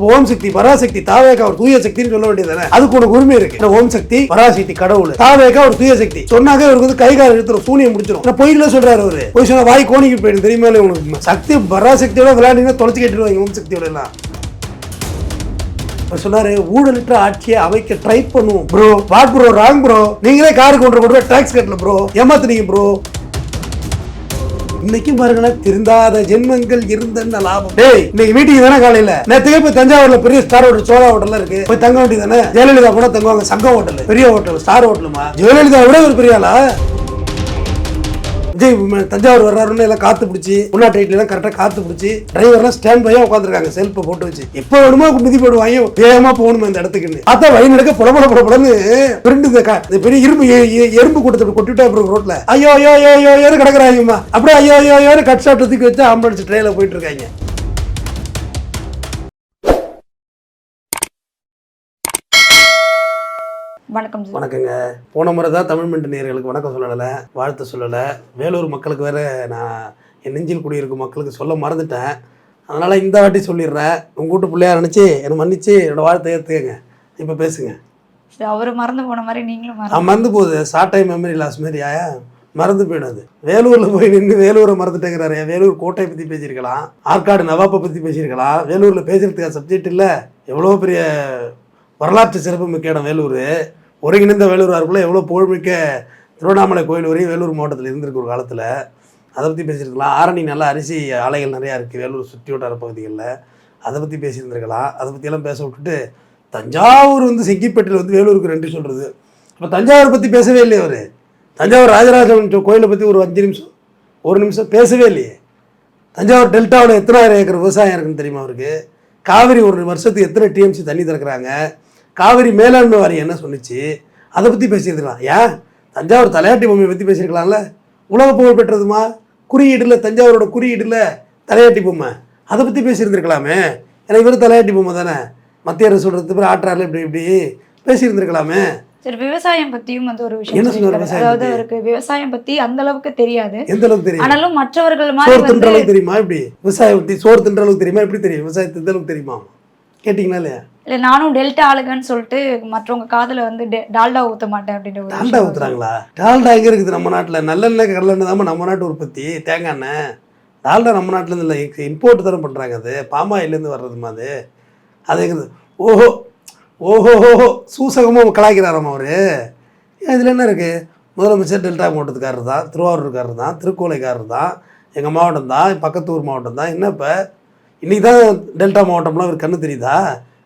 ஓம் சக்தி பராசக்தி தாவேகா ஒரு தூய சக்தின்னு சொல்ல வேண்டியதானே? அதுக்கு உனக்கு உரிமை இருக்கு. ஓம் சக்தி பராசக்தி கடவுள், தாவேகா ஒரு தூய சக்தி சொன்னாக்க இவருக்கு வந்து கைகால எடுத்துரும், சூனியம் முடிச்சிடும். பொய்ல சொல்றாரு அவரு. போய் சொன்னா வாய் கோணிக்கு போயிடும். தெரியுமா உனக்கு? சக்தி பராசக்தியோட விளையாடினா தொலைச்சு கேட்டுருவாங்க. ஓம் சக்தியோட எல்லாம் சொன்னாரு. ஊழலற்ற ஆட்சியை அமைக்க ட்ரை பண்ணுவோம் bro. What bro? Wrong bro. நீங்களே காருக்கு கொண்டு போய் டாக்ஸ் கட்டல ப்ரோ, ஏமாத்துனீங்க ப்ரோ. இன்னைக்கு பாருங்க, திருந்தாத ஜென்மங்கள் இருந்த லாபம். டேய், இன்னைக்கு மீட்டிங் தானே காலையில. நேற்றுக்கே போய் தஞ்சாவூர்ல பெரிய ஸ்டார் ஹோட்டல் சோழா ஹோட்டல் இருக்கு, போய் தங்க வேண்டியதானே? ஜெயலலிதா கூட தங்குவாங்க சங்கம் ஹோட்டல், பெரிய ஹோட்டல், ஸ்டார் ஹோட்டலுமா. ஜெயலலிதா விட ஒரு பெரிய ஆளா? விஜய் தஞ்சாவூர் வர்றாருன்னு எல்லாம் காத்து பிடிச்சி உள்நாட்டு எல்லாம் கரெக்டா காத்து பிடிச்சி டிரைவர்லாம் ஸ்டாண்ட் பையா உட்காந்துருக்காங்க, செல்ஃபை போட்டு வச்சு. எப்ப வேணுமோ மிதி போடுவாங்க, வேகமா போகணுமா இந்த இடத்துக்கு. அதான் வழி நடக்க புலப்படன்னு பிரிண்டு பெரிய எறும்பு கூட்டத்தை கொட்டிட்டா ரோட்ல. ஐயோ ஐயோ ஐயோ ஐயோ கிடக்குறாங்கம்மா. அப்படியே ஐயோ ஐயோ ஐயோ கட் சாப்பிட்டதுக்கு வச்சு ஆம்புலன்ஸ் ட்ரெயில போயிட்டு இருக்காங்க. வணக்கங்க. போன முறை தான் தமிழ் மின்ட் நேயர்களுக்கு வணக்கம் சொல்லலை, வாழ்த்து சொல்லலை. வேலூர் மக்களுக்கு வேற நான் என் நெஞ்சில் குடியிருக்கும் மக்களுக்கு சொல்ல மறந்துட்டேன். அதனால் இந்த வாட்டி சொல்லிடுறேன். உங்கள் வீட்டு பிள்ளையா நினச்சி என்னை மன்னிச்சு என்னோட வாழ்த்தை ஏற்றுக்கங்க. இப்போ பேசுங்க. அவர் மறந்து போன மாதிரி நீங்களும் மறந்து போகுது. ஷார்ட் டைம் மெமரி லாஸ் மாதிரி மறந்து போயிடாது. வேலூரில் போய் நின்று வேலூரை மறந்துட்டேங்கிறாரு. வேலூர் கோட்டையை பற்றி பேசியிருக்கலாம், ஆற்காடு நவாப்பை பற்றி பேசியிருக்கலாம். வேலூரில் பேசுகிறதுக்கு சப்ஜெக்ட் இல்லை. எவ்வளோ பெரிய வரலாற்று சிறப்பு மிக்க இடம் வேலூர். ஒருங்கிணைந்த வேலூர் ஆறுக்குள்ளே எவ்வளோ புகழ்மிக்க திருவண்ணாமலை கோயில் வரையும் வேலூர் மாவட்டத்தில் இருந்திருக்கு ஒரு காலத்தில். அதை பற்றி பேசியிருக்கலாம். ஆரணி நல்ல அரிசி ஆலைகள் நிறையா இருக்குது வேலூர் சுற்றி வட்டார பகுதிகளில், அதை பற்றி பேசியிருந்திருக்கலாம். அதை பற்றியெல்லாம் பேச விட்டுட்டு தஞ்சாவூர் வந்து செங்கிப்பேட்டில் வந்து வேலூருக்கு நன்றி சொல்கிறது. இப்போ தஞ்சாவூர் பற்றி பேசவே இல்லையே அவர். தஞ்சாவூர் ராஜராஜன் கோயிலை பற்றி ஒரு 5 நிமிஷம் 1 நிமிஷம் பேசவே இல்லையே. தஞ்சாவூர் டெல்டாவில் எத்தனாயிரம் ஏக்கர் விவசாயம் இருக்குன்னு தெரியுமா அவருக்கு? காவிரி ஒரு வருஷத்துக்கு எத்தனை டிஎம்சி தண்ணி திறக்கிறாங்க? காவிரி மேலாண்மை வாரியம் என்ன சொன்னிச்சு? அதை பற்றி பேசியிருக்கலாம். ஏன் தஞ்சாவூர் தலையாட்டி பொம்மையை பற்றி பேசியிருக்கலாம்ல? உலக புகழ் பெற்றதுமா குறியீடுல, தஞ்சாவூரோட குறியீடுல தலையாட்டி பொம்மை, அதை பற்றி பேசியிருந்துருக்கலாமே. ஏன்னா இவர் தலையாட்டி பொம்மை தானே, மத்திய அரசு சொல்கிறது பேர் ஆற்றாரில் இப்படி இப்படி பேசியிருந்துருக்கலாமே. சரி, விவசாயம் பத்தியும் வந்து ஒரு விஷயம் என்ன சொல்றாரு. அதாவது அவருக்கு விவசாயம் பத்தி அந்த அளவுக்கு தெரியாது. எந்த அளவுக்கு தெரியும்? ஆனாலும் மற்றவர்கள் மாதிரி சோறு தின்ற அளவுக்கு தெரியுமா? இப்படி விவசாயம் பத்தி சோறு தின்ற அளவுக்கு தெரியுமா? எப்படி தெரியும்? விவசாயத்தை எந்த அளவுக்கு தெரியுமா கேட்டீங்களா இல்லையா? இல்லை, நானும் டெல்டா ஆளுங்கன்னு சொல்லிட்டு மற்றவங்க காதில் வந்து டால்டா ஊற்ற மாட்டேன் அப்படின்ற ஒரு டால்டா ஊற்றுறாங்களா? டால்டா எங்கே இருக்குது நம்ம நாட்டில்? நல்லெண்ணெய் கடலெண்ணெய் தான் நம்ம நாட்டு உற்பத்தி, தேங்காய் எண்ணெய். டால்டா நம்ம நாட்டிலேருந்து இல்லை, இம்போர்ட் தானே பண்ணுறாங்க. அது பாமாயிலேருந்து வர்றதுமா அது. அது எங்கே? ஓஹோ ஓஹோ ஓஹோ சூசகமாக கலாய்க்கிறாராம் அவர். இதில் என்ன இருக்குது? முதலமைச்சர் டெல்டா மாவட்டத்துக்காரர் தான், திருவாரூர்காரர் தான், திருக்கோலைக்காரர் தான், எங்கள் மாவட்டம் தான், பக்கத்தூர் மாவட்டம் தான். என்ன இப்போ இன்றைக்கி தான் டெல்டா மாவட்டம்லாம் ஒரு கண்ணு தெரியுதா?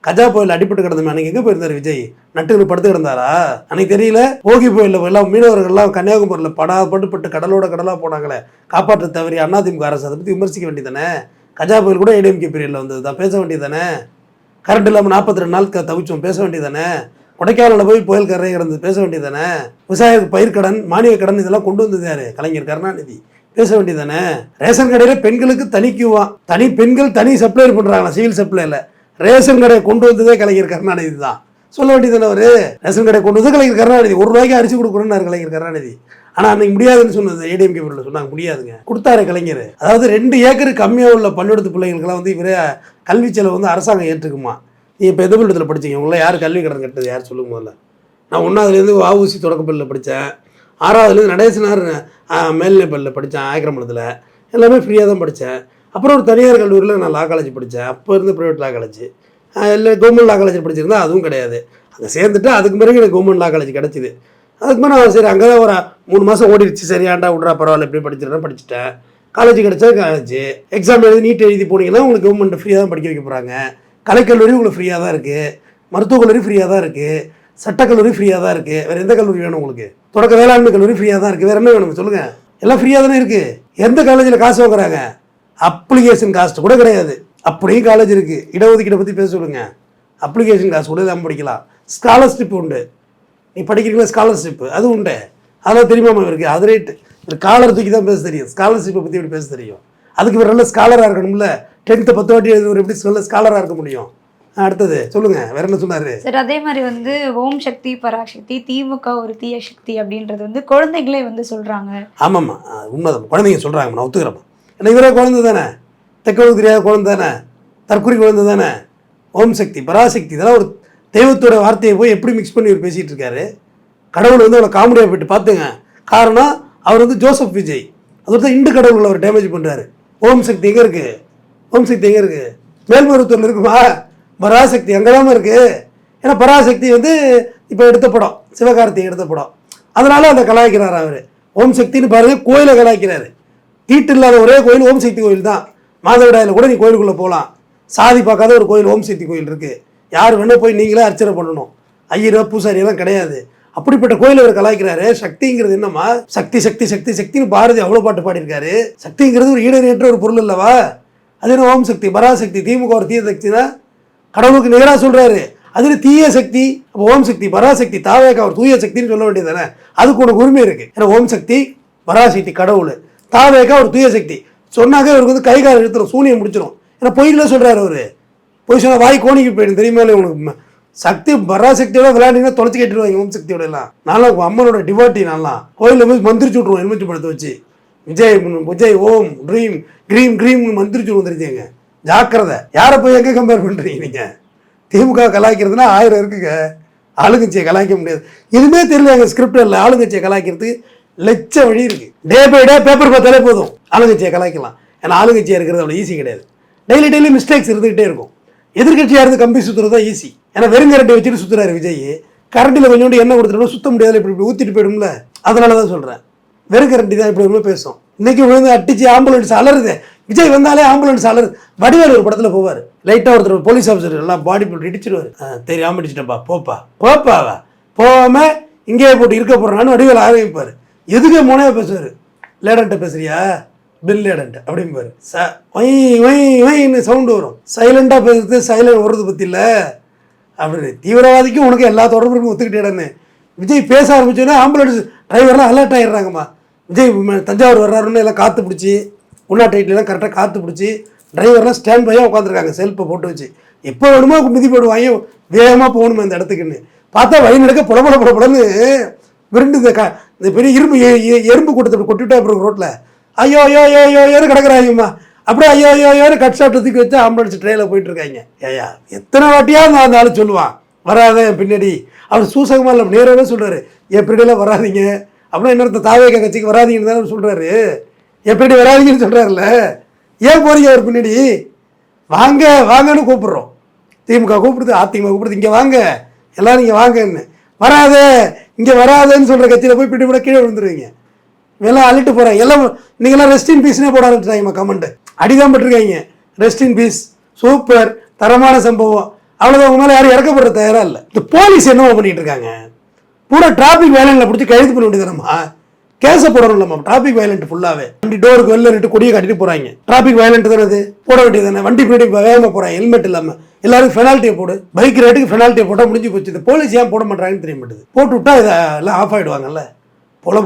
கஜா புயல் அடிப்பட்டு கிடந்தமே அன்றைக்கி எங்கே போயிருந்தார் விஜய்? நட்டுக்கு படுத்து கிடந்தாரா அன்றைக்கி? தெரியல. போகி புயலில் எல்லாம் மீனவர்கள்லாம் கன்னியாகுமரியில் படாப்பட்டு கடலோட கடலாக போனாங்களே, காப்பாற்ற தவறி அதிமுக அரசு. அதை பற்றி விமர்சிக்க வேண்டியதானே? கஜா புயல் கூட ஏடிஎம்கே பீரியடில் வந்தது தான், பேச வேண்டியதானே? கரண்ட் இல்லாமல் 42 நாள் தவிச்சோம், பேச வேண்டியதானே? கொடைக்கானலில் போய் புயல் கரை கிடந்து பேச வேண்டியதானே? விவசாய பயிர்க்கடன், மானிய கடன் இதெல்லாம் கொண்டு வந்தது யார்? கலைஞர் கருணாநிதி. பேச வேண்டியதானே? ரேஷன் கடையில் பெண்களுக்கு தனி கியூவான், தனி பெண்கள் தனி சப்ளை பண்ணுறாங்களா சிவில் சப்ளைல. ரேஷன் கடையை கொண்டு வந்ததே கலைஞர் கருணாநிதி தான். சொல்ல வேண்டியதானே? அவர் ரேஷன் கடை கொண்டு வந்து கலைஞர் கருணாநிதி. 1 ரூபாய்க்கு அரிசி கொடுக்குறேன்னு கலைஞர் கருணாநிதி. ஆனால் அன்னைக்கு முடியாதுன்னு சொன்னது ஏடிஎம்கே பீரியடில் சொன்னாங்க, முடியாதுங்க. கொடுத்தாரு கலைஞர். அதாவது 2 ஏக்கர் கம்மியாக உள்ள பள்ளிக்கூடத்து பிள்ளைங்களுக்கெல்லாம் வந்து இவரே கல்வி செலவு வந்து அரசாங்கம் ஏற்றுக்குமா? நீ இப்போ எந்த பள்ளிக்கூடத்தில் படிச்சிங்க? உங்களை யார் கல்வி கடன் கட்டது? யார் சொல்லுங்க முதல்ல? நான் 1ஆவதுலேருந்து வஉசி தொடக்கப்பள்ளியில் படித்தேன், 6ஆவதுலேருந்து நடேசனார் மேல்நிலைப்பள்ளியில் படித்தேன், ஆக்கிரமணத்தில். எல்லாமே ஃப்ரீயாக தான் படித்தேன். அப்புறம் ஒரு தனியார் கல்லூரியில் நான் லா காலேஜ் படித்தேன். அப்போ இருந்து ப்ரைவேட் லா காலேஜ் இல்லை, கவர்மெண்ட் லா காலேஜ் படிச்சிருந்தா அதுவும் கிடையாது. அங்கே சேர்ந்துட்டு அதுக்கு பிறகு எனக்கு கவர்மெண்ட் லா காலேஜ் கிடச்சிது. அதுக்கு மேலே நான் சரி அங்கே தான் ஒரு 3 மாதம் ஓடிடுச்சு. சரி ஆண்டா விட்றா பரவாயில்ல, எப்படி படிச்சிருந்தா படிச்சுட்டேன். காலேஜ் கிடச்சா காலேஜ். எக்ஸாம் எழுதி நீட் எழுதி போனீங்கன்னா உங்களுக்கு கவர்மெண்ட் ஃப்ரீயாக தான் படிக்க வைக்க போகிறாங்க. கலைக்கல்லூரி உங்களுக்கு ஃப்ரீயாக தான் இருக்குது, மருத்துவக் கல்லூரி ஃப்ரீயாக தான் இருக்குது, சட்டக்கல்லூரி ஃப்ரீயாக தான் இருக்குது. வேறு எந்த கல்லூரி வேணும் உங்களுக்கு? தொடக்க வேளாண்மை கல்லூரி ஃப்ரீயாக தான் இருக்குது. வேறு என்ன வேணும் சொல்லுங்கள்? எல்லாம் ஃப்ரீயாக தானே இருக்குது. எந்த காலேஜில் காசு வாங்குறாங்க? அப்ளிகேஷன் காஸ்ட் கூட கிடையாது. அப்படியும் காலேஜ் இருக்குது. இடஒதுக்கீடை பற்றி பேச சொல்லுங்கள். அப்ளிகேஷன் காசு கூட நம்ம படிக்கலாம். ஸ்காலர்ஷிப் உண்டு. நீ படிக்கிறீங்களா ஸ்காலர்ஷிப், அது உண்டு. அதெல்லாம் தெரியுமா இருக்கு? அது ரைட்டு. காலர் தூக்கி தான் பேச தெரியும், ஸ்காலர்ஷிப்பை பற்றி எப்படி பேச தெரியும்? அதுக்கு இவர் நல்ல ஸ்காலராக இருக்கணும்ல. 10th 10 வாட்டி எழுதுவர் எப்படி நல்ல ஸ்காலராக இருக்க முடியும்? அடுத்தது சொல்லுங்க, வேற என்ன சொன்னாரு? சரி, அதே மாதிரி வந்து ஓம் சக்தி பராசக்தி திமுக ஒரு தீய சக்தி அப்படின்றது வந்து குழந்தைகளே வந்து சொல்றாங்க. ஆமாம்மா, உண்மைதான். குழந்தைங்க சொல்றாங்க, நான் ஒத்துக்கிறேன். ஏன்னா இவரே குழந்தை தானே, தெற்கவளுக்கு தெரியாத குழந்தை தானே, தற்கொலை குழந்தை தானே. ஓம் சக்தி பராசக்தி இதெல்லாம் ஒரு தெய்வத்தோட வார்த்தையை போய் எப்படி மிக்ஸ் பண்ணி இவர் பேசிகிட்டு இருக்காரு. கடவுள் வந்து அவ்வளோ காமெடியாக போயிட்டு பார்த்துங்க. காரணம் அவர் வந்து ஜோசப் விஜய், அது தான் இந்து கடவுள்களை அவர் டேமேஜ் பண்ணுறாரு. ஓம் சக்தி எங்கே இருக்குது? ஓம் சக்தி எங்கே இருக்குது? மேல்மருவத்தூரில் இருக்குமா? பராசக்தி அங்கே தான் இருக்குது. ஏன்னா பராசக்தி வந்து இப்போ எடுத்த படம், சிவகார்த்திகை எடுத்த படம், அதனால அதை கலாய்க்கிறார் அவர். ஓம் சக்தின்னு பாருங்க, கோயிலை கலாய்க்கிறாரு. தீட்டு இல்லாத ஒரே கோயில் ஓம் சக்தி கோயில் தான். மாதவிடாயில் கூட நீ கோயிலுக்குள்ளே போகலாம். சாதி பார்க்காத ஒரு கோயில் ஓம் சக்தி கோயில் இருக்குது. யார் வேணால் போய் நீங்களே அர்ச்சனை பண்ணணும். ஐயரோ பூசாரியெல்லாம் கிடையாது. அப்படிப்பட்ட கோயில் அவர் கலாய்க்கிறாரு. சக்திங்கிறது என்னம்மா? சக்தி சக்தி சக்தி சக்தின்னு பாரதி அவ்வளோ பாட்டு பாடியிருக்காரு. சக்திங்கிறது ஒரு ஈடேற்ற ஒரு பொருள் இல்லவா? அது என்ன ஓம் சக்தி பராசக்தி? திமுக ஒரு தீய சக்தி தான் கடவுளுக்கு நிகராக சொல்கிறாரு. அதில் தீய சக்தி. அப்போ ஓம் சக்தி பராசக்தி தாவேக்கா ஒரு தூய சக்தின்னு சொல்ல வேண்டியது தானே? அதுக்கு உனக்கு உரிமை இருக்குது. ஏன்னா ஓம் சக்தி பராசக்தி கடவுள், தாவேக்கா ஒரு தூய சக்தி சொன்னாக்க இவருக்கு வந்து கை கால் எடுத்துரும், சூனியம் முடிச்சிடும். ஏன்னா பொய்கள சொல்கிறாரு அவர். பொய் சொன்னால் வாய் கோணிக்கு போயிடும் தெரியுமா உனக்கு? சக்தி பராசக்தியோட விளையாண்டிங்கன்னா தொலைச்சி கேட்டுருவாங்க ஓம் சக்தியோட எல்லாம். நான்லாம் அம்மனோட டிவாட்டி, நான்லாம் கோயிலில் போய் மந்திரிச்சு விட்ருவோம் எலுமிச்சு படத்தை வச்சு. விஜய் விஜய் ஓம் ட்ரீம் க்ரீம் க்ரீம்னு மந்திரிச்சு வந்துருச்சேங்க. ஜாக்கிரதை. யாரை போய் எங்கே கம்பேர் பண்ணுறீங்க நீங்கள்? திமுக கலாய்க்கிறதுனா 1000 இருக்குங்க. ஆளுங்கட்சியை கலாய்க்க முடியாது. எதுவுமே தெரியல எங்கள் ஸ்கிரிப்ட் இல்லை. ஆளுங்கட்சியை கலாய்க்கிறதுக்கு லட்ச வழி இருக்குது. டே பை டே பேப்பர் பார்த்தாலே போதும் ஆளுங்கட்சியை கலாய்க்கலாம். ஏன்னா ஆளுங்கட்சியாக இருக்கிறது அவ்வளோ ஈஸி கிடையாது. டெய்லி மிஸ்டேக்ஸ் இருந்துகிட்டே இருக்கும். எதிர்கட்சியாக இருந்து கம்பி சுற்றுறது தான் ஈஸி. ஏன்னா வெறுங்கரண்டி வச்சுட்டு சுற்றுறாரு விஜய். கரண்டில் கொஞ்சோண்டு எண்ணெய் கொடுத்துட்டோம் சுத்த முடியாது, இப்படி ஊற்றிட்டு போயிடும்ல. அதனால தான் சொல்கிறேன், வெறுங்கரண்டி தான் இப்படி பேசும். இன்னைக்கு விழுந்து அடிச்சு ஆம்புலன்ஸ் அலருது. விஜய் வந்தாலே ஆம்புலன்ஸ் அலருது. வடிவேல் ஒரு படத்தில் போவார், லைட்டாக ஒருத்தர் போலீஸ் ஆஃபீஸர் எல்லாம் பாடி போட்டு இடிச்சிடுவார். தெரியாமல் இடிச்சிட்டப்பா போப்பாவா போகாம இங்கேயே போட்டு இருக்க போடுறான்னு வடிவேல் ஆரம்பிப்பார். எதுக்கு மோனையாக பேசுவார். லேடன்ட்ட பேசுறியா? பில் லேடன்ட் அப்படிம்பாரு. வைன்னு சவுண்டு வரும். சைலண்டாக பேசுறது சைலண்ட் வர்றது பற்றி இல்லை அப்படின்னு. தீவிரவாதிக்கும் உனக்கு எல்லா தொடர்புக்கும் ஒத்துக்கிட்டேன்னு விஜய் பேச ஆரம்பிச்சோன்னா ஆம்புலன்ஸ் டிரைவர்லாம் அலர்ட் ஆகிடுறாங்கம்மா. விஜய் தஞ்சாவூர் வர்றாருன்னு எல்லாம் காற்று பிடிச்சி உள்நாட்டு கரெக்டாக காற்று பிடிச்சி டிரைவர்லாம் ஸ்டாண்ட் பையாக உட்காந்துருக்காங்க செல்ஃபை போட்டு வச்சு. எப்போ வேணுமோ மிதி போடுவாங்க, வேகமாக போகணுமா இந்த இடத்துக்குன்னு. பார்த்தா வழி நடக்க புலப்படன்னு விருண்டு இந்த பெரிய எறும்பு கூட்டத்தை கொட்டிவிட்டா அப்புறம் ரோட்டில் ஐயோ கிடக்குறாங்கம்மா. அப்படியே ஐயோ கட் சாப்பிட்டதுக்கு வச்சு ஆம்புலன்ஸ் ட்ரெயினில் போயிட்டு இருக்காங்க. ஏயா எத்தனை வாட்டியாக நான் அந்த ஆள் சொல்லுவான் வராத என் பின்னாடி. அவர் சூசகமாக இல்லை, நேராகவே சொல்கிறாரு என் பின்னாடியெல்லாம் வராதிங்க. அப்படின்னா இன்னொருத்த தாவேக்கா கட்சிக்கு வராதிங்கன்னு தானே சொல்கிறாரு. என் பின்னாடி வராதிங்கன்னு சொல்கிறாருல்ல, ஏன் போறீங்க அவர் பின்னாடி? வாங்கன்னு கூப்பிட்றோம். திமுக கூப்பிடுது, அதிமுக கூப்பிடுது, இங்கே வாங்க எல்லோரும் இங்கே வாங்கன்னு. வராதே இங்கே வராதேன்னு சொல்கிற கட்சியில் போய் பிடி கூட கீழே விழுந்துருவீங்க. எல்லாம் அள்ளிட்டு போகிறாங்க. எல்லாம் நீங்கள்லாம் ரெஸ்ட் இன் பீஸ்னே போட ஆரம்பிச்சிட்டாங்கம்மா. கமெண்ட் அடிதான் பட்டிருக்காங்க. ரெஸ்ட் இன் பீஸ் சூப்பர் தரமான சம்பவம். அவ்வளோதான். உங்க மேலே யாரும் இறக்கப்படுற தயாராக இல்லை. இந்த போலீஸ் என்னவோ பண்ணிட்டு இருக்காங்க. பூரா டிராஃபிக் வயலண்ட்ல பிடிச்சி கைது பண்ண வேண்டியதானம்மா. கேஸை போடணும் இல்லம்மா. டிராஃபிக் வயலண்ட் ஃபுல்லாகவே வண்டி டோருக்கு வெளில நிட்டு கொடியை கட்டிட்டு போகிறாங்க. டிராஃபிக் வயலண்ட் தானே அது, போட வேண்டியது தானே. வண்டி பின்னாடி வேகமாக போகிறாங்க ஹெல்மெட் இல்லாமல். எல்லாரும் பெனால்ட்டியை போடு, பைக் ரேட்டுக்கு பெனால்ட்டியை போட்டால் முடிஞ்சு போச்சு. இந்த போலீஸ் ஏன் போட மாட்டாங்கன்னு தெரிய மாட்டேது. போட்டு விட்டா இதை எல்லாம் ஆஃப் ஆகிடுவாங்கல்ல. பொல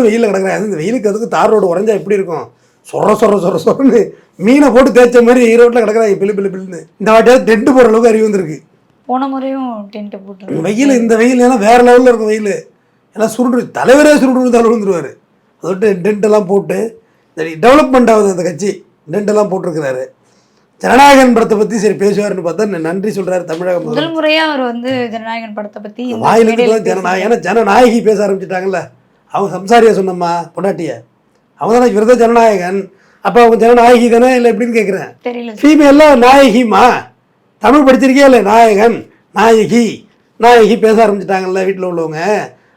வெயிலில் கிடக்குறாங்க. இந்த வெயிலுக்கு அதுக்கு தார் ரோடு உறைஞ்சா எப்படி இருக்கும்? சொரன்னு மீனை போட்டு தேய்ச்ச மாதிரி ஈரோட்டில் கிடக்குறாங்க பில்லுன்னு. இந்த வாட்டியாவது டென்ட் போகிற அளவுக்கு அறிவு வந்துருக்கு. போன முறையும் டென்ட் போட்டு வெயில், இந்த வெயில் ஏன்னா வேறு லெவலில் இருக்கும் வெயில். எல்லாம் சுருண்டு தலைவரே சுருண்டு விழுந்துருவார். அதோட்டு டென்ட்டெல்லாம் போட்டு டெவலப்மெண்ட் ஆகுது அந்த கட்சி. டென்ட்டெல்லாம் போட்டிருக்கிறாரு. ஜனநாயகன் படத்தை பற்றி சரி பேசுவார்னு பார்த்தா நன்றி சொல்கிறாரு தமிழக முதல் முறையாக அவர் வந்து ஜனநாயகன் படத்தை பற்றி வாயிலுக்கு ஜனநாயகம். ஏன்னா ஜனநாயகி பேச ஆரம்பிச்சிட்டாங்கல்ல. அவங்க சம்சாரியா சொன்னம்மா பொண்டாட்டிய, அவங்க தானே இவர் தான் ஜனநாயகன். அப்போ அவங்க ஜனநாயகி தானே இல்லை எப்படின்னு கேட்குறேன். தெரியல. ஃபீமேல்லாம் நாயகிமா, தமிழ் படிச்சிருக்கே இல்லை. நாயகன் நாயகி பேச ஆரம்பிச்சிட்டாங்கல்ல வீட்டில் உள்ளவங்க.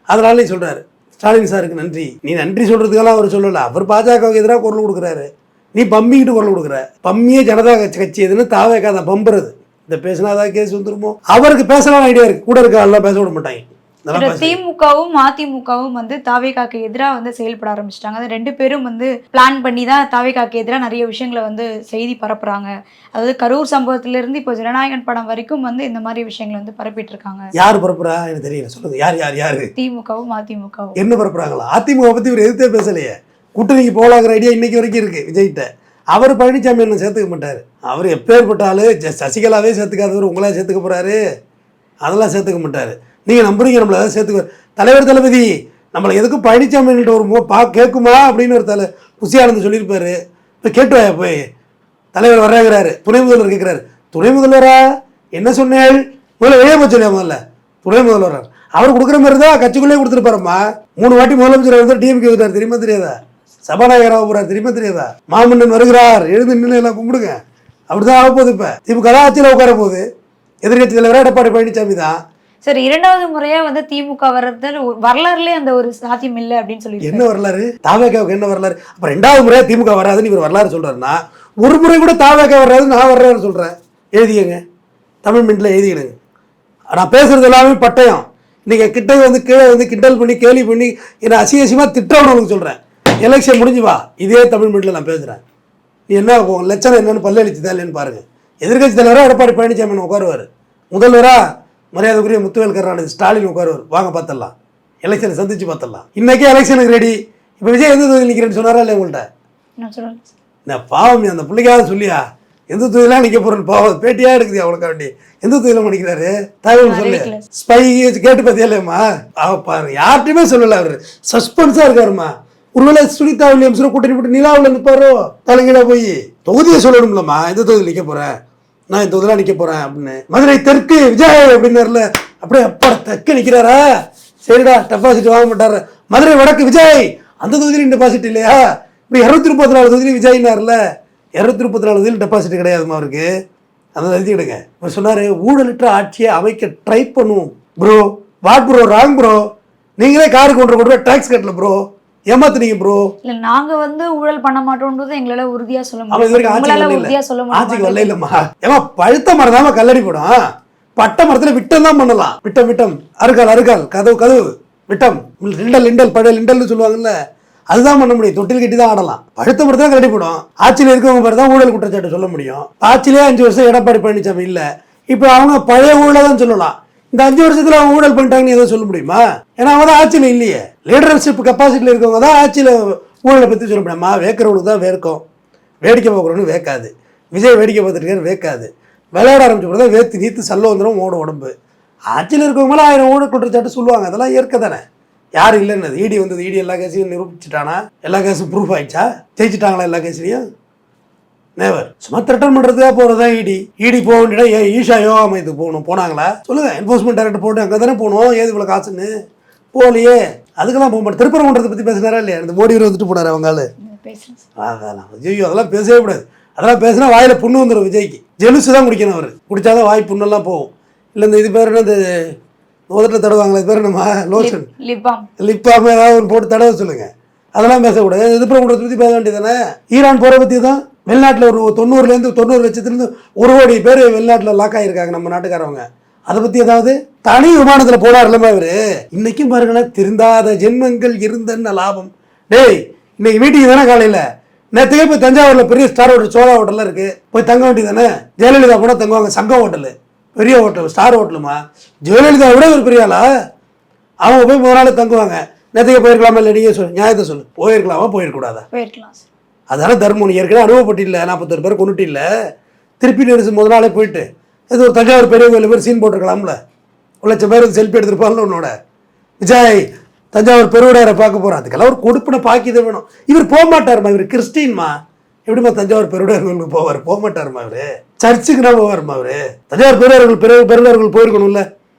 அதனால நீ சொல்கிறாரு ஸ்டாலின் சாருக்கு நன்றி. நீ நன்றி சொல்கிறதுக்கெல்லாம் அவர் சொல்லலை. அவர் பாஜகவுக்கு எதிராக குரல் கொடுக்குறாரு, நீ பம்மிக்கிட்டு குரல் கொடுக்குற. பம்மியே ஜனதா கட்சி எதுன்னு தாவேக்காத பம்புறது. இந்த பேசினாதான் கேஸ் வந்துருமோ. அவருக்கு பேசலாம் ஐடியா இருக்குது, கூட இருக்க எல்லாம் பேச விட மாட்டாங்க. திமுகவும் அதிமுகவும் வந்து தாவேகாக்கு எதிராக வந்து செயல்பட ஆரம்பிச்சிட்டாங்க. அது 2 பேரும் வந்து பிளான் பண்ணி தான் தாவேகாக்கு எதிராக நிறைய விஷயங்களை வந்து செய்தி பரப்புறாங்க. அதாவது கரூர் சம்பவத்திலிருந்து இப்போ ஜனநாயகன் படம் வரைக்கும் வந்து இந்த மாதிரி விஷயங்களை வந்து பரப்பிட்டு இருக்காங்க. யார் பரப்புறா எனக்கு தெரியல, சொல்லுங்க. யாரு? திமுகவும் அதிமுகவும் என்ன பரப்புறாங்களா? அதிமுக பத்தி இவர் எதிர்த்தே பேசலையே. கூட்டணிக்கு போகலாங்கிற ஐடியா இன்னைக்கு வரைக்கும் இருக்கு விஜய்கிட்ட. அவர் பழனிசாமி என்ன சேர்த்துக்க மாட்டார். அவர் எப்பேற்பட்டாலும் சசிகலாவே சேர்த்துக்காதவர் உங்களா சேர்த்துக்க போறாரு. அதெல்லாம் சேர்த்துக்க மாட்டார். நீங்கள் நம்புறீங்க நம்மளை அதாவது சேர்த்துக்க. தலைவர் தளபதி நம்மளை எதுக்கும் பழனிசாமின்ட்டு ஒரு கேட்குமா அப்படின்னு ஒரு புசியானந்து சொல்லியிருப்பாரு. இப்போ கேட்டுவாயா போய் தலைவர் வர்றாங்கிறாரு. துணை முதல்வர் கேட்குறாரு, துணை முதல்வரா என்ன சொன்னேன்? முதல்ல வெளியே போச்சு இல்லையா? முதல்ல துணை முதல்வர் அவர் கொடுக்குற மாதிரி தான் கட்சிக்குள்ளே கொடுத்துருப்பாரம்மா. 3 வாட்டி முதலமைச்சர் வந்து டிஎம்கே வந்துட்டார், தெரியுமா தெரியாதா? சபாநாயகராக போகிறார், தெரியுமா தெரியாதா? மாமன்னன் வருகிறார், எழுந்து நின்று எல்லாம் கும்பிடுங்க. அப்படிதான் ஆக போகுது. இப்போ திமுக தான் ஆட்சியில் உட்கார போகுது. எதிர்கட்சி தலைவராக எடப்பாடி பழனிசாமி தான். சரி, 2வது முறையா வந்து திமுக வர்றது வரலாறுலேயே அந்த ஒரு சாத்தியம் இல்லை அப்படின்னு சொல்லி என்ன வரலாறு? தாவேக்காவுக்கு என்ன வரலாறு? அப்போ 2வது முறையாக திமுக வராதுன்னு இவர் வரலாறு சொல்றாருன்னா, ஒரு முறை கூட தாவேக்கா வர்றாது நான் வர்றாரு சொல்றேன். எழுதிக்கங்க, தமிழ் மின்ட்ல எழுதிக்கிடுங்க. நான் பேசுறது எல்லாமே பட்டயம். இன்னைக்கு கிட்ட வந்து கீழே வந்து கிண்டல் பண்ணி கேலி பண்ணி என்னை அசிங்கமாக திட்டவனுக்கு சொல்கிறேன். எலெக்ஷன் முடிஞ்சு வா, இதே தமிழ் மீட்டில் நான் பேசுகிறேன். நீ என்ன லட்சணம் என்னன்னு பல்லளிச்சுதா இல்லைன்னு பாருங்கள். எதிர்கட்சி தலைவராக எடப்பாடி பழனிசாமி உட்காருவார், முதல்வராக மரியாதைக்குரிய முத்துவேல் கருணாநிதி ஸ்டாலின் உட்காருவார். வாங்க பார்த்துடலாம், எலெக்ஷனை சந்திச்சு பார்த்துடலாம். இன்றைக்கே எலெக்ஷனுக்கு ரெடி. இப்போ விஜய் எந்த தொகுதியில் நிற்கிறேன்னு சொன்னாரா இல்லை உங்கள்கிட்ட? நான் பாவம் அந்த பிள்ளைக்காக சொல்லியா எந்த தொகுதியெல்லாம் நிற்க போகிறேன்னு பாவம் பேட்டியாக இருக்குது அவளுக்கா வேண்டி. எந்த தொகுதியில் நிற்கிறாரு தகவல் சொல்லு. ஸ்பை கேட்டு பார்த்தியா இல்லையம்மா? பாருங்க, யார்கிட்டையுமே சொல்லலை. அவர் சஸ்பென்ஸாக இருக்காருமா. ஒருவேளை சுனிதா வில்லியம்ஸ் கூட்டணி போட்டு நிலாவில் நிற்பாரோ தலைகீழா போய்? தொகுதியை சொல்லணும்லம்மா, எந்த தொகுதியில் நிற்க போகிறேன், நான் இந்த தொகுதியெலாம் நிற்க போகிறேன் அப்படின்னு. மதுரை தெற்கு விஜய் அப்படின்னாருல, அப்படியே அப்பா தெற்கு நிற்கிறாரா? சரிடா, டெபாசிட் வாங்க மாட்டார். மதுரை வடக்கு விஜய், அந்த தொகுதியிலும் டெபாசிட் இல்லையா? இப்படி 234 தொகுதியிலும் விஜய்னார்ல, 234 தொகுதியில் டெபாசிட் கிடையாதுமா அவருக்கு. அதை எழுதிக்கிடுங்க. அவர் சொன்னார், ஊழலற்ற ஆட்சியை அமைக்க ட்ரை பண்ணுவோம் bro. What bro? Wrong bro. நீங்களே காருக்கு 1.5 டேக்ஸ் கட்டல ப்ரோ, ஏமாத்துனீங்க ப்ரோ. இல்ல, நாங்க வந்து ஊழல் பண்ண மாட்டோம்ன்றது எங்களால உறுதியா சொல்ல முடியும். ஆட்சிக்கு வரல இல்லம்மா. ஏமா பழுத்த மரம் தாம கல்லடி போடும், பட்ட மரத்துல விட்டம் தான் பண்ணலாம். விட்டம் அருகால் கதவு விட்டம் லிண்டல் பழைய லிண்டல்னு சொல்லுவாங்கல்ல, அதுதான் பண்ண முடியும். தொட்டில் கட்டி தான் ஆடலாம். பழுத்த மரத்துல கல்லடி போடும். ஆட்சியில் இருக்கவங்க பேர் தான் ஊழல் குற்றச்சாட்டு சொல்ல முடியும். ஆட்சியிலே 5 வருஷம் எடப்பாடி பழனிசாமி இல்ல, இப்போ அவங்க பழைய ஊழலை தான் சொல்லலாம். இந்த 5 வருஷத்துல அவங்க ஊழல் பண்ணிட்டாங்கன்னு எதுவும் சொல்ல முடியுமா? ஏன்னா அவங்க தான் ஆட்சியில் இல்லையே. லீடர்ஷிப் கெப்பாசிட்டியில் இருக்கவங்க தான் ஆட்சியில் ஊழலை பற்றி சொல்ல முடியுமா? வேக்கிறவனுக்கு தான் வேர்க்கும், வேடிக்கை பார்க்குறவனு வேக்காது. விஜய் வேடிக்கை பார்த்துட்டு வேக்காது. விளையாட ஆரம்பிச்ச பிறகு தான் வேத்து நீத்து சல்ல வந்துடும் ஓடும் உடம்பு. ஆட்சியில் இருக்கவங்களாம் 1000 ஊழல் குற்றச்சாட்டு சொல்லுவாங்க. அதெல்லாம் இயற்கை தானே. யாரும் இல்லைன்னு இடி வந்தது, இடி எல்லா கேஸையும் நிரூபிச்சுட்டானா? எல்லா கேஸும் ப்ரூஃப் ஆயிடுச்சா? ஜெயிச்சுட்டாங்களா எல்லா கேஸ்லையும்? நேவர். சும்மா த்ரெட்டன் பண்ணுறதுக்காக போகிறதா இடி போக வேண்டிய ஈஷா யோகா மையத்துக்கு போகணும். போனாங்களா சொல்லுங்க? என்ஃபோர்ஸ்மெண்ட் டைரக்டர் போட்டு அங்கே தானே போகணும். ஏது இவ்வளோ காசுன்னு போகலையே. அதுக்கெல்லாம் போக மாட்டேன். திருப்பரங்குன்றத்தை பற்றி பேசினாரா இல்லையா? இந்த மோடி வந்துட்டு போனார் அவங்கால. அதெல்லாம் ஐயோ அதெல்லாம் பேசவே கூடாது. அதெல்லாம் பேசினா வாயில் புண்ணு வந்துடும் விஜய்க்கு. ஜெலுசு தான் குடிக்கணும். அவர் குடித்தாதான் வாய் புண்ணெல்லாம் போகும். இல்லை இந்த இது பேர் என்ன, இந்த உதட்டில் தடவாங்களா, இது பேர் என்னம்மா, லோஷன் லிப்பாம் ஏதாவது ஒன்று போட்டு தடவை சொல்லுங்கள். அதெல்லாம் பேசக்கூடாது. திருப்பரங்குன்றத்தை பற்றி பேச வேண்டியதானே. ஈரான் போகிற பற்றி தான். வெளிநாட்டில் ஒரு 90 லட்சத்துலேருந்து 1 கோடி பேர் வெளிநாட்டில் லாக் ஆகியிருக்காங்க நம்ம நாட்டுக்காரவங்க. அதை பற்றி ஏதாவது தனி விமானத்தில் போனார் இல்லைம்மா இவர். இன்னைக்கும் பாருங்களேன், திருந்தாத ஜென்மங்கள் இருந்தன்னு லாபம். டேய், இன்னைக்கு மீட்டிங் தானே காலையில். நேற்றுக்கே போய் தஞ்சாவூரில் பெரிய ஸ்டார் ஹோட்டல் சோழா ஹோட்டலில் இருக்குது, போய் தங்க வேண்டியது தானே. ஜெயலலிதா கூட தங்குவாங்க சங்கம் ஹோட்டலு, பெரிய ஹோட்டல், ஸ்டார் ஹோட்டலுமா. ஜெயலலிதா விட ஒரு பெரிய ஆளா? அவங்க போய் 3 நாள் தங்குவாங்க. நேற்றுக்கே போயிருக்கலாமா? இல்லை நீங்கள் சொல்லு, நியாயத்தை சொல்லு. போயிருக்கலாமா போயிருக்கூடாதா? போயிருக்கலாம். அதனால் தர்மம் ஏற்கனவே அனுபவப்பட்டு இல்லை, 41 பேர் கொண்டுட்டு இல்லை. திருப்பி நெரிசு முதல் நாளே போயிட்டு இது ஒரு தஞ்சாவூர் பெரிய கோயில் பேர் சீன் போட்டிருக்கலாம்ல. 1 லட்சம் பேர் செல்ஃபி எடுத்துருப்பாங்கல்ல உன்னோட. விஜய் தஞ்சாவூர் பெருவுடையாரை பார்க்க போகிறான், அதுக்கெல்லாம் ஒரு கொடுப்பின பாக்கியதை வேணும். இவர் போக மாட்டாருமா, இவர் கிறிஸ்டின்மா. எப்படிமா தஞ்சாவூர் பெருவுடையார் கோயிலுக்கு போவார்? போக மாட்டாருமா இவர். சர்ச்சுக்குனா போவாருமா அவர். தஞ்சாவூர் பெருவுடையார்கள் போயிருக்கணும்ல.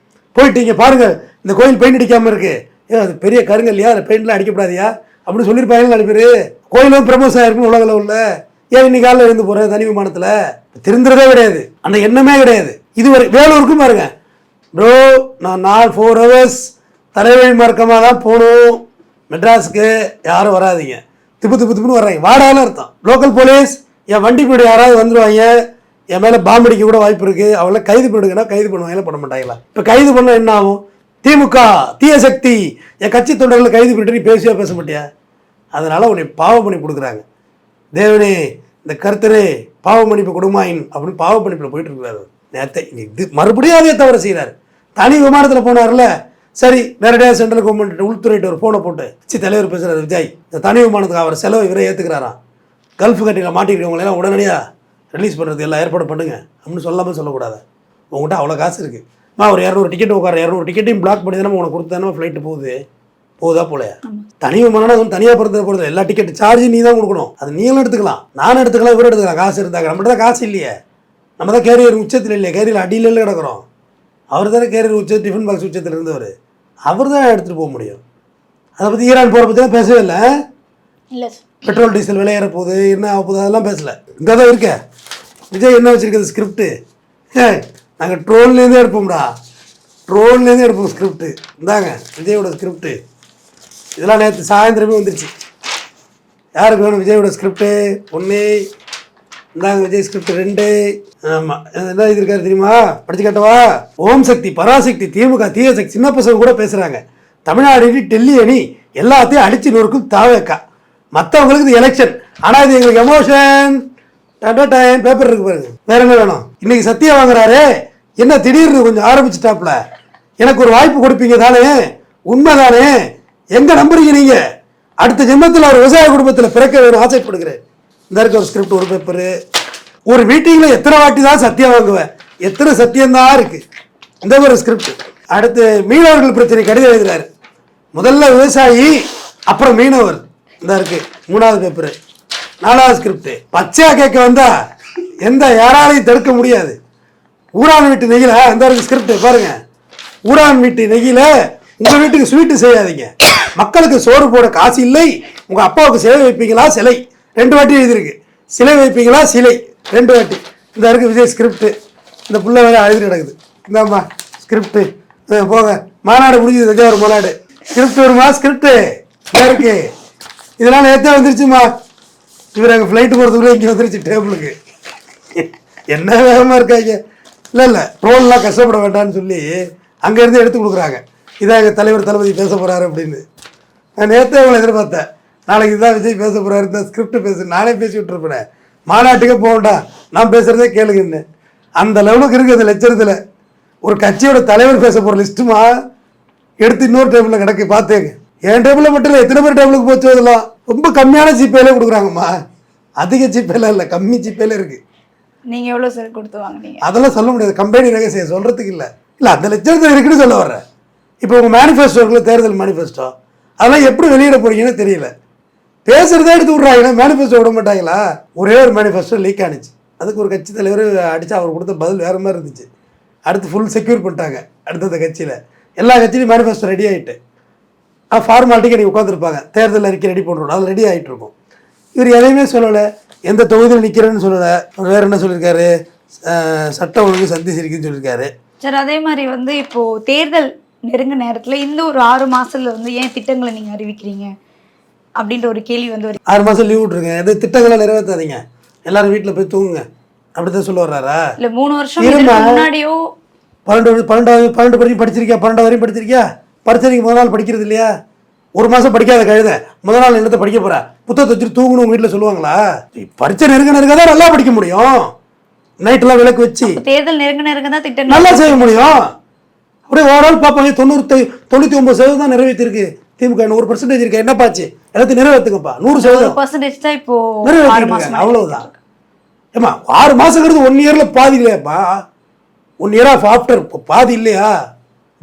போயிட்டு இங்கே பாருங்கள், இந்த கோயில் பெயிண்ட் அடிக்காமல் இருக்கு, ஏன் அது பெரிய கருங்கல்லையா, அந்த பெயிண்ட்லாம் அடிக்கப்படாதியா அப்படின்னு சொல்லியிருப்பாங்க நிறைய பேர். கோயிலும் பிரமோஷன் ஆயிருக்குன்னு உலக லெவலில். ஏன் இன்னைக்கு காலையில் இருந்து போகிறேன் தனி விமானத்தில்? திருந்துறதே கிடையாது, அந்த எண்ணமே கிடையாது. இதுவரை வேலூருக்கும் பாருங்க ப்ரோ, நான் 4 ஹவர்ஸ் தலைவலி மார்க்கமாக தான் போகணும் மெட்ராஸுக்கு. யாரும் வராதிங்க, திப்புன்னு வர்றாங்க. வாடாலும் அர்த்தம். லோக்கல் போலீஸ் என் வண்டி போய்ட்டு யாராவது வந்துடுவாங்க, என் மேலே பாம்பு அடிக்க கூட வாய்ப்பு இருக்குது. அவளை கைது பண்ணுங்கன்னா கைது பண்ணுவாங்களா பண்ண மாட்டாங்களா? இப்போ கைது பண்ணால் என்ன ஆகும்? திமுக தீய சக்தி, என் கட்சி தொண்டர்களை கைது பண்ணிட்டு நீ பேச மாட்டியா? அதனால் உன்னை பாவ மன்னிப்பு கொடுக்குறாங்க. தேவனே இந்த கருத்தரே பாவ மன்னிப்பு கொடுமாயின் அப்படின்னு பாவ மன்னிப்பில் போயிட்டு இருக்கிறாரு. நேரத்தை இது மறுபடியும் அதே தவிர செய்கிறார். தனி விமானத்தில் போனார்ல, சரி நேரடியாக சென்ட்ரல் கவர்மெண்ட் உள்துறையிட்டு ஒரு ஃபோனை போட்டு தலைவர் பேசுகிறார் விஜய், இந்த தனி விமானத்துக்கு அவர் செலவு இவரை ஏற்றுக்கிறாராம். கல்ஃப் கட்டியில் மாட்டிக்கிறவங்களெல்லாம் உடனடியாக ரிலீஸ் பண்ணுறது எல்லாம் ஏற்பாடு பண்ணுங்க அப்படின்னு சொல்லாமல் சொல்லக்கூடாது. உங்கள்கிட்ட அவ்வளோ காசு இருக்குது, ஒரு 200 டிக்கெட் உட்கார 200 டிக்கெட்டையும் பிளாக் பண்ணி தானே உனக்கு கொடுத்து தானே ஃப்ளைட்டு போகுதா போலையா? தனி விமானம் அதுவும் தனியாக போகிறது எல்லா டிக்கெட் சார்ஜும் நீ தான் கொடுக்கணும். அது நீங்களும் எடுத்துக்கலாம், நானும் எடுத்துக்கலாம், இவரும் எடுத்துக்கலாம். காசு இருந்தாங்க, நம்மகிட்ட தான் காசு இல்லையே. நம்ம தான் கேரியர் உச்சத்தில் இல்லையா, கேரியர் அடியில கிடக்குறோம். அவர் தானே கேரியர் உச்ச டிஃபன் பாக்ஸ் உச்சத்தில் இருந்தவர். அவர் தான் எடுத்துகிட்டு போக முடியும். அதை பற்றி ஈரான் போகிற பற்றி தான் பேசவே இல்லை. இல்லை பெட்ரோல் டீசல் விலையேற போகுது, என்ன ஆக போகுது, அதெல்லாம் பேசலை. இங்கே தான் இருக்க விஜய் என்ன வச்சுருக்குது ஸ்கிரிப்டு. நாங்கள் ட்ரோன்லேருந்தே எடுப்போம்டா, ட்ரோன்லேருந்தே எடுப்போம் ஸ்கிரிப்டு. இந்தாங்க விஜயோட ஸ்கிரிப்டு. இதெல்லாம் நேற்று சாயந்தரமே வந்துருச்சு. யாருக்கு வேணும் விஜயோட ஸ்கிரிப்டு? ஒன்று இந்தாங்க விஜய் ஸ்கிரிப்ட் 2. ஆமாம், என்ன இது இருக்காரு தெரியுமா, படிச்சு கேட்டவா? ஓம் சக்தி, பராசக்தி, திமுக, தீய சக்தி, சின்ன பசங்க கூட பேசுகிறாங்க. தமிழ்நாடு அணி, டெல்லி அணி எல்லாத்தையும் அடிச்சு நொறுக்கும் தாவேக்கா. மற்றவங்களுக்கு இது எலெக்ஷன், ஆனால் இது எங்களுக்கு எமோஷன். டைம் பேப்பர் இருக்கு பாருங்க. வேற என்ன வேணும்? இன்னைக்கு சத்தியா வாங்குறாரு, என்ன திடீர்னு கொஞ்சம் ஆரம்பிச்சுட்டாப்ல. எனக்கு ஒரு வாய்ப்பு கொடுப்பீங்க தானே, உண்மை தானே, எங்க நம்புறீங்க நீங்க? அடுத்த ஜென்மத்தில் ஒரு விவசாய குடும்பத்தில் பிறக்க வேணும் ஆசைப்படுகிறேன். இந்த இருக்க ஒரு ஸ்கிரிப்ட், ஒரு பேப்பரு. ஒரு மீட்டிங்கில் எத்தனை வாட்டி தான் சத்தியம் வாங்குவேன், எத்தனை சத்தியம்தான் இருக்கு. இந்த ஒரு ஸ்கிரிப்ட். அடுத்து மீனவர்கள் பிரச்சனை கடிதம் எழுதுறாரு. முதல்ல விவசாயி, அப்புறம் மீனவர். இந்த இருக்கு 3வது பேப்பரு. 4வது ஸ்கிரிப்ட். பச்சையா கேட்க வந்தா எந்த யாராலையும் தடுக்க முடியாது. ஊரான் வீட்டு நெய்யில அந்த இருக்கு ஸ்கிரிப்ட் பாருங்க. ஊரான் வீட்டு நெய்யில உங்க வீட்டுக்கு ஸ்வீட்டு செய்யாதீங்க, மக்களுக்கு சோறு போட காசு இல்லை, உங்க அப்பாவுக்கு சிலை வைப்பீங்களா? சிலை 2 வாட்டி எழுதிருக்கு. சிலை வைப்பீங்களா? சிலை 2 வாட்டி. இந்த இருக்கு விஜய் ஸ்கிரிப்ட். இந்த புள்ள வேலை அழுது கிடக்குது. இந்தாம்மா ஸ்கிரிப்ட். போங்க, மாநாடு முடிஞ்சது, தஞ்சாவூர் மாநாடு. ஸ்கிரிப்ட் வருமா? ஸ்கிரிப்ட் இருக்கு. இதெல்லாம் நேற்றே வந்துருச்சுமா. இவர் அங்கே ஃப்ளைட்டு போகிறதுக்குள்ளே இங்கே வந்துருச்சு டேபிளுக்கு. என்ன வேகமாக இருக்காங்க. இல்லை ட்ரோல்லாம் கஷ்டப்பட வேண்டாம்னு சொல்லி அங்கேருந்து எடுத்து கொடுக்குறாங்க. இதான் எங்கள் தலைவர் தளபதி பேச போகிறாரு அப்படின்னு. நான் நேற்றே அவங்களை எதிர்பார்த்தேன். நாளைக்கு இதுதான் விஜய் பேச போகிறாரு, இந்த ஸ்கிரிப்ட் பேசு, நானே பேசி விட்டுருப்பேன். மாநாட்டுக்கே போகண்டா, நான் பேசுகிறதே கேளுங்கன்னு. அந்த லெவலுக்கு இருக்குது அந்த லட்சணத்தில். ஒரு கட்சியோட தலைவர் பேச போகிற லிஸ்ட்டுமா எடுத்து இன்னொரு டேபிளில் கிடக்கு பார்த்தேங்க. என் டேபிளில் மட்டும் இல்லை, எத்தனை பேர் டேபிளுக்கு போச்சு. அதெல்லாம் ரொம்ப கம்மியான ஜிபேல கொடுக்குறாங்கம்மா. அதிக ஜிபேல இல்லை, கம்மி ஜிபேல இருக்குது. நீங்கள் எவ்வளோ சார் கொடுத்து வாங்குனீங்க? அதெல்லாம் சொல்ல முடியாது, கம்பெனி ரகசியம் சொல்கிறதுக்கு இல்லை. இல்லை அந்த லட்சத்தில் இருக்குன்னு சொல்ல வர்றேன். இப்போ உங்கள் மேனிஃபெஸ்டோ இருக்குல்ல, தேர்தல் மேனிஃபெஸ்டோ, அதெல்லாம் எப்படி வெளியிட போறீங்கன்னு தெரியல. பேசுகிறதே எடுத்து விட்றாங்கன்னா மேனிஃபெஸ்டோ விட மாட்டாங்களா? ஒரே ஒரு மேனிஃபெஸ்டோ லீக் ஆனிச்சு. அதுக்கு ஒரு கட்சி தலைவர் அடித்து அவர் கொடுத்த பதில் வேறு மாதிரி இருந்துச்சு. அடுத்து ஃபுல் செக்யூர் பண்ணிட்டாங்க. அடுத்தந்த கட்சியில் எல்லா கட்சியிலையும் மேனிஃபெஸ்டோ ரெடி ஆகிட்டு ஃபார்மாலிட்டிக்கு நீங்கள் உட்காந்துருப்பாங்க. தேர்தல் அறிக்கை ரெடி பண்ணுறோம், அது ரெடி ஆகிட்டு இருக்கும். இவர் எதையுமே சொல்லலை, எந்த தொகுதியில் நிற்கிறேன்னு சொல்லலை. வேறு என்ன சொல்லியிருக்காரு? சட்ட ஒழுங்கு சந்தி சிரிக்குன்னு சொல்லியிருக்காரு. சார் அதே மாதிரி வந்து இப்போது தேர்தல் நெருங்க நேரத்தில் இந்த ஒரு 6 மாதத்தில் வந்து ஏன் திட்டங்களை நீங்கள் அறிவிக்கிறீங்க அப்படின்ற ஒரு கேள்வி வந்து 6 மாதம் லீவ் விட்ருங்க, எது திட்டங்களை நிறைவேற்றாதீங்க, எல்லாரும் வீட்டில் போய் தூங்குங்க அப்படி தான் சொல்ல வர்றாரா? இல்லை 3 வருஷம் முன்னாடியோ 12 வரையும் படிச்சிருக்கியா? 12 வரையும் படிச்சிருக்கியா? பரிசனைக்கு முதல் நாள் படிக்கிறது இல்லையா? 1 மாதம் படிக்காத கழுத முதல் நாள் என்னத்தை படிக்க போகிறா? புத்தகத்தை வச்சுட்டு தூங்கணும் உங்கள் வீட்டில் சொல்லுவாங்களா? பரிச்சை நெருங்க தான் நல்லா படிக்க முடியும். நைட்டெல்லாம் விளக்கு வச்சு தேர்தல் நெருங்க தான் திட்டம் நல்லா செய்ய முடியும். அப்படியே ஓவரால் பார்ப்பாங்க. 99% தான் நிறைவேற்றிருக்கு திமுக. 1% இருக்கு, என்னப்பாச்சு? எல்லாத்தையும் நிறைவேற்றுங்கப்பா. 100% தான் இப்போ நிறைவேற்றிருக்காங்க, அவ்வளவுதான். ஏமா 6 மாசங்கிறது 1 இயர்ல பாதி இல்லையாப்பா? 1 இயர் ஆஃப் ஆஃப்டர் பாதி இல்லையா?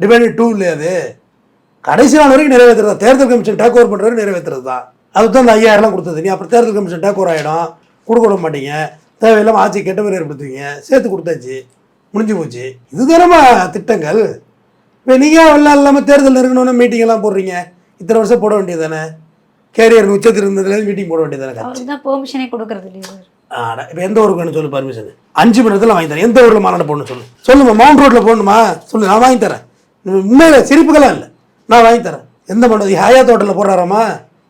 டிவைடட் 2 இல்லையா? அது கடைசி நாள் வரைக்கும் நிறைவேற்றுறதா? தேர்தல் கமிஷன் டேக் ஓவர் பண்ணுறது நிறைவேற்றுறது தான். அதுதான் அந்த 5000 கொடுத்தது. நீ அப்புறம் தேர்தல் கமிஷன் டேக் ஓவர் ஆகிடும், கொடுக்க விட மாட்டீங்க, தேவையில்லாமல் ஆட்சி கெட்ட பேர் ஏற்படுத்துவீங்க. சேர்த்து கொடுத்தாச்சு, முடிஞ்சு போச்சு. இதுதானமா திட்டங்கள். இப்போ நீங்கள் எல்லாம் இல்லாமல் தேர்தல் இருக்கணும்னு மீட்டிங் எல்லாம் போடுறீங்க. இத்தனை வருஷம் போட வேண்டியது தானே? கேரியர் உச்சத்தில் இருந்ததுலேருந்து மீட்டிங் போட வேண்டியது தானே? பெர்மிஷனே கொடுக்கறது இல்லையா? இப்போ எந்த ஊருக்கு வேணும் சொல்லு பர்மிஷன்? 5 மணி நேரத்தில் வாங்கி தரேன். எந்த ஊரில் மாநாடு போடணும் சொல்லு. சொல்லுமா, மவுண்ட் ரோட்டில் போடணுமா சொல்லு, நான் வாங்கி தரேன். உண்மையில் சிரிப்புக்கெல்லாம் இல்லை, நான் வாங்கி தரேன். எந்த மண்டபம்? ஹயாத் ஹோட்டலில் போடுறாராமா?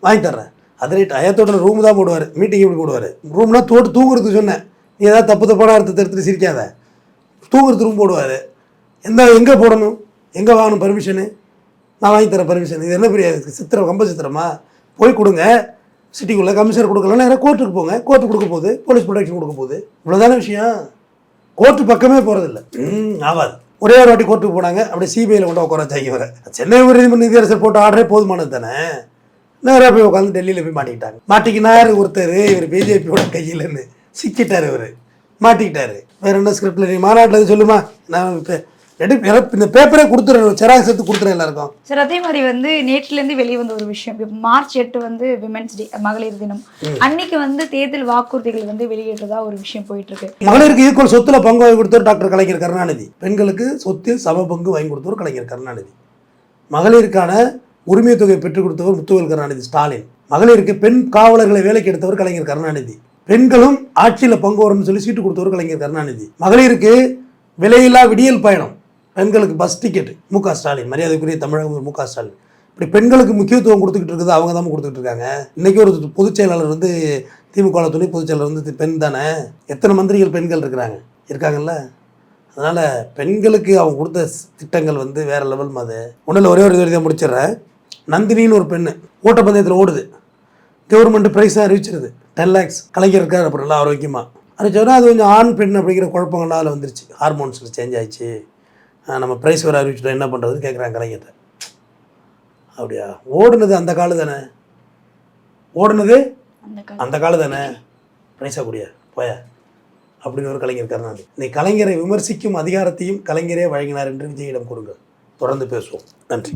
வாங்கி தர்றேன். அது ரைட், ஹயாத் ஹோட்டலில் ரூம் தான் போடுவார், மீட்டிங் எப்படி போடுவார்? ரூம்னா தூங்குறதுக்கு சொன்னேன். நீ ஏதாவது தப்பான அர்த்தத்தை எடுத்துகிட்டு சிரிக்காத. தூங்குறது ரூம் போடுவார். எங்கே போடணும், எங்கே வாங்கணும் பர்மிஷனு? நான் வாங்கி தரேன் பர்மிஷன். இது என்ன பெரிய சித்திரம், கம்ப சித்திரமா? போய் கொடுங்க, சிட்டிக்குள்ளே கமிஷனர் கொடுக்கலாம், நேராக கோர்ட்டுக்கு போங்க. கோர்ட்டு கொடுக்க போகுது, போலீஸ் ப்ரொடெக்ஷன் கொடுக்க போகுது. இவ்வளோதான விஷயம். கோர்ட்டு பக்கமே போகிறதில்ல. ஆகாது. ஒரே ஒரு வாட்டி கோர்ட்டுக்கு போனாங்க, அப்படியே சிபிஐயில் கொண்டு உட்கார வச்சாங்க வர. சென்னை உயர்நீதிமன்ற நீதியரசர் போட்ட ஆர்டரே போதுமானது தானே. நேராக போய் உட்காந்து டெல்லியில் போய் மாட்டிக்கிட்டாங்க. மாட்டிக்கினார் ஒருத்தர், இவர் பிஜேபியோட கையிலன்னு சிக்கிட்டார். இவர் மாட்டிக்கிட்டாரு. வேறு என்ன ஸ்கிரிப்டில் நீ மாநாட்டில் சொல்லுமா? நான் இப்போ இந்த பேப்பரே கொடுத்துறேன், செராக்ஸ் எடுத்து கொடுத்துறேன் எல்லாருக்கும். சார் அதே மாதிரி வந்து நேற்றிலேருந்து வெளியே வந்த ஒரு விஷயம், இப்போ மார்ச் 8 வந்து விமென்ஸ் டே, மகளிர் தினம். அன்னைக்கு வந்து தேர்தல் வாக்குறுதிகள் வந்து வெளியிடுறதா ஒரு விஷயம் போயிட்டு இருக்கு. மகளிருக்கு ஈக்குவல் சொத்துல பங்கு வாங்கி கொடுத்தவர் டாக்டர் கலைஞர் கருணாநிதி. பெண்களுக்கு சொத்தில் சம பங்கு வாங்கி கொடுத்தவர் கலைஞர் கருணாநிதி. மகளிருக்கான உரிமை தொகை பெற்றுக் கொடுத்தவர் முத்துவேல் கருணாநிதி ஸ்டாலின். மகளிருக்கு பெண் காவலர்களை வேலைக்கு எடுத்தவர் கலைஞர் கருணாநிதி. பெண்களும் ஆட்சியில் பங்கு வரும்னு சொல்லி சீட்டு கொடுத்தவர் கலைஞர் கருணாநிதி. மகளிருக்கு விலையில்லா விடியல் பயணம், பெண்களுக்கு பஸ் டிக்கெட் மு.க. ஸ்டாலின், மரியாதைக்குரிய தமிழக மு.க. ஸ்டாலின். இப்படி பெண்களுக்கு முக்கியத்துவம் கொடுத்துக்கிட்டு இருக்குது, அவங்க தான் கொடுத்துக்கிட்டு இருக்காங்க. இன்றைக்கி ஒரு பொதுச் செயலாளர் வந்து திமுக துணை பொதுச் செயலாளர் வந்து பெண் தானே. எத்தனை மந்திரிகள் பெண்கள் இருக்காங்கல்ல. அதனால் பெண்களுக்கு அவங்க கொடுத்த திட்டங்கள் வந்து வேறு லெவல் மாதிரி. ஒன்றில் ஒரே ஒரு இதை முடிச்சிடுறேன். நந்தினின்னு ஒரு பெண்ணு ஓட்டப்பந்தயத்தில் ஓடுது, கவர்மெண்ட் ப்ரைஸாக அறிவிச்சிருது 10 lakhs. கலைஞர் இருக்கார் அப்புறம் நல்லா ஆரோக்கியமாக அறிவிச்சோன்னா அது கொஞ்சம் ஆண் பெண் அப்படிங்கிற குழப்பங்கள்லாம் அதில் வந்துருச்சு. ஹார்மோன்ஸில் சேஞ்ச் ஆயிடுச்சு, நம்ம ப்ரைஸ் வேறு அறிவிச்சிட்டோம், என்ன பண்ணுறதுன்னு கேட்குறாங்க கலைஞர்கிட்ட. அப்படியா, ஓடுனது அந்த காலம் தானே, ஓடுனது அந்த காலம் தானே, ப்ரைஸாக கூடிய போயா அப்படின்னு ஒரு கலைஞர் கருணாநிதி. நீ கலைஞரை விமர்சிக்கும் அதிகாரத்தையும் கலைஞரே வழங்கினார் என்று விஜயிடம் கொடுங்க. தொடர்ந்து பேசுவோம். நன்றி.